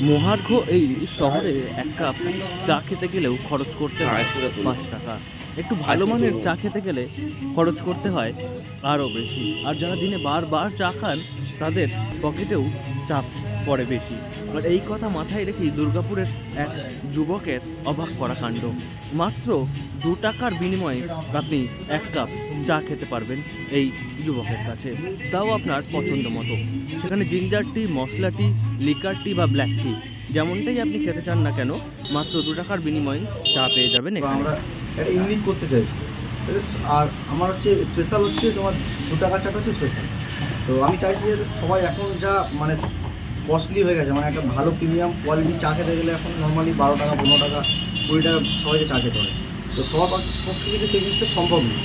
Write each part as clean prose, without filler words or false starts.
মহার্ঘ এই শহরে এক কাপ চা খেতে গেলেও খরচ করতে হয় 5 টাকা। একটু ভালো মানের চা খেতে গেলে খরচ করতে হয় আরও বেশি। আর যারা দিনে বারবার চা খান তাদের পকেটেও চাপ পড়ে বেশি। আর এই কথা মাথায় রেখেই দুর্গাপুরের এক যুবকের অবাক করা কাণ্ড। মাত্র 2 টাকার বিনিময়ে আপনি এক কাপ চা খেতে পারবেন এই যুবকের কাছে, তাও আপনার পছন্দ মতো। সেখানে জিঞ্জার টি, মশলা টি, লিকার টি বা ব্ল্যাক টি, যেমনটাই আপনি খেতে চান না কেন, মাত্র 2 টাকার বিনিময়ে চা পেয়ে যাবেন বা এখানে। আমরা একটা ইউনিক করতে চাইছি। আর আমার হচ্ছে স্পেশাল হচ্ছে তোমার 2 টাকা চাটা হচ্ছে স্পেশাল। তো আমি চাইছি যে সবাই এখন যা মানে কস্টলি হয়ে গেছে, মানে একটা ভালো প্রিমিয়াম কোয়ালিটি চা খেতে গেলে এখন নর্মালি 12 টাকা, 15 টাকা, 20 টাকা সবাইকে চা খেতে হয়। তো সবার পক্ষে কিন্তু সেই জিনিসটা সম্ভব নয়।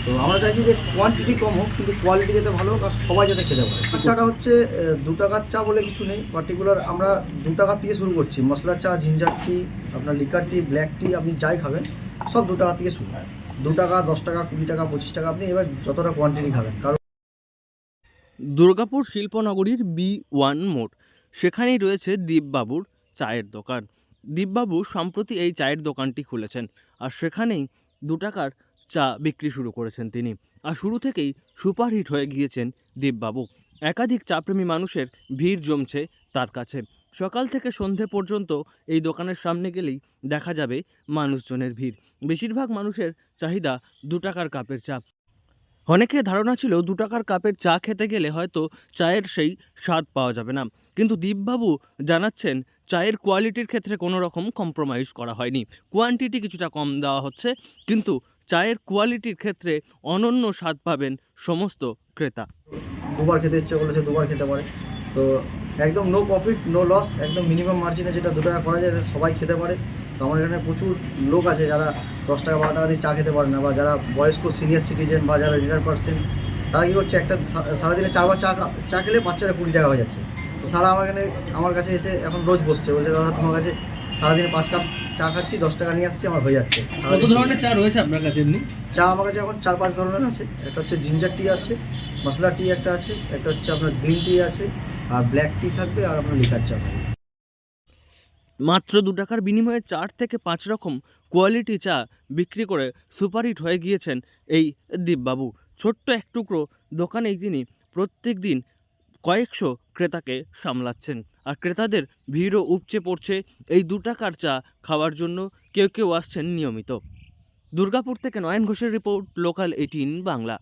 তো আমরা চাইছি যে কোয়ান্টিটি কম হোক কিন্তু কোয়ালিটি যাতে ভালো হোক আর সবাই যাতে খেতে পারে। চাটা হচ্ছে 2 টাকার চা বলে কিছু নেই, পার্টিকুলার আমরা 2 টাকা থেকে শুরু করছি। মশলা চা, জিঞ্জার টি, আপনার লিকার টি, ব্ল্যাক টি, আপনি যাই খাবেন সব 2 টাকা থেকে শুরু। 2 টাকা, 10 টাকা, 20 টাকা, 25 টাকা, আপনি এবার যতটা কোয়ান্টিটি খাবেন। কারণ দুর্গাপুর শিল্পনগরীর B1 মোড়, সেখানেই রয়েছে দীপবাবুর চায়ের দোকান। দীপবাবু সম্প্রতি এই চায়ের দোকানটি খুলেছেন, আর সেখানেই 2 টাকার চা বিক্রি শুরু করেছেন তিনি। আর শুরু থেকেই সুপারহিট হয়ে গিয়েছেন দীপবাবু। একাধিক চাপ্রেমী মানুষের ভিড় জমছে তার কাছে। সকাল থেকে সন্ধে পর্যন্ত এই দোকানের সামনে গেলেই দেখা যাবে মানুষজনের ভিড়। বেশিরভাগ মানুষের চাহিদা 2 টাকার কাপের চা। অনেকের ধারণা ছিল 2 টাকার কাপের চা খেতে গেলে হয়তো চায়ের সেই স্বাদ পাওয়া যাবে না, কিন্তু দীপবাবু জানাচ্ছেন চায়ের কোয়ালিটির ক্ষেত্রে কোনো রকম কম্প্রোমাইজ করা হয়নি। কোয়ান্টিটি কিছুটা কম দেওয়া হচ্ছে, কিন্তু চায়ের কোয়ালিটির ক্ষেত্রে অনন্য স্বাদ পাবেন সমস্ত ক্রেতা। দুবার খেতে ইচ্ছে করলে সে দুবার খেতে পারে। তো একদম নো প্রফিট নো লস, একদম মিনিমাম মার্জিনে যেটা 2 টাকা করা যায় সেটা সবাই খেতে পারে। তো আমার এখানে প্রচুর লোক আছে যারা 10 টাকা 12 টাকা দিয়ে চা খেতে পারে না, বা যারা বয়স্ক সিনিয়র সিটিজেন বা যারা রিটায়ার পার্সন, তারা কী করছে একটা সারাদিনে 4 বার চা খেলে বাচ্চারা 20 টাকা হয়ে যাচ্ছে। তো সারা আমার কাছে এসে এখন রোজ বসছে, বলছে দাদা তোমার কাছে সারাদিনে 5 কাপ চা খাচ্ছি, 10 টাকা নিয়ে আসছি, আমার হয়ে যাচ্ছে। কত ধরনের চা রয়েছে আপনার কাছে এমনি? চা আমার কাছে এখন 4-5 ধরনের আছে। একটা হচ্ছে জিঞ্জার টি আছে, মশলা টি একটা আছে, একটা হচ্ছে আপনার গ্রিন টি আছে, আর ব্ল্যাক টি থাকবে, আর আপনার লিকার চা থাকবে। মাত্র 2 টাকার বিনিময়ে 4 থেকে 5 রকম কোয়ালিটি চা বিক্রি করে সুপারহিট হয়ে গিয়েছেন এই দীপবাবু। ছোট্ট এক টুকরো দোকানেই তিনি প্রত্যেক দিন কয়েকশো ক্রেতাকে সামলাচ্ছেন, আর ক্রেতাদের ভিড়ও উপচে পড়ছে এই 2 টাকার চা খাওয়ার জন্য। কেউ কেউ আসছেন নিয়মিত। দুর্গাপুর থেকে নয়ন ঘোষের রিপোর্ট, লোকাল 18 বাংলা।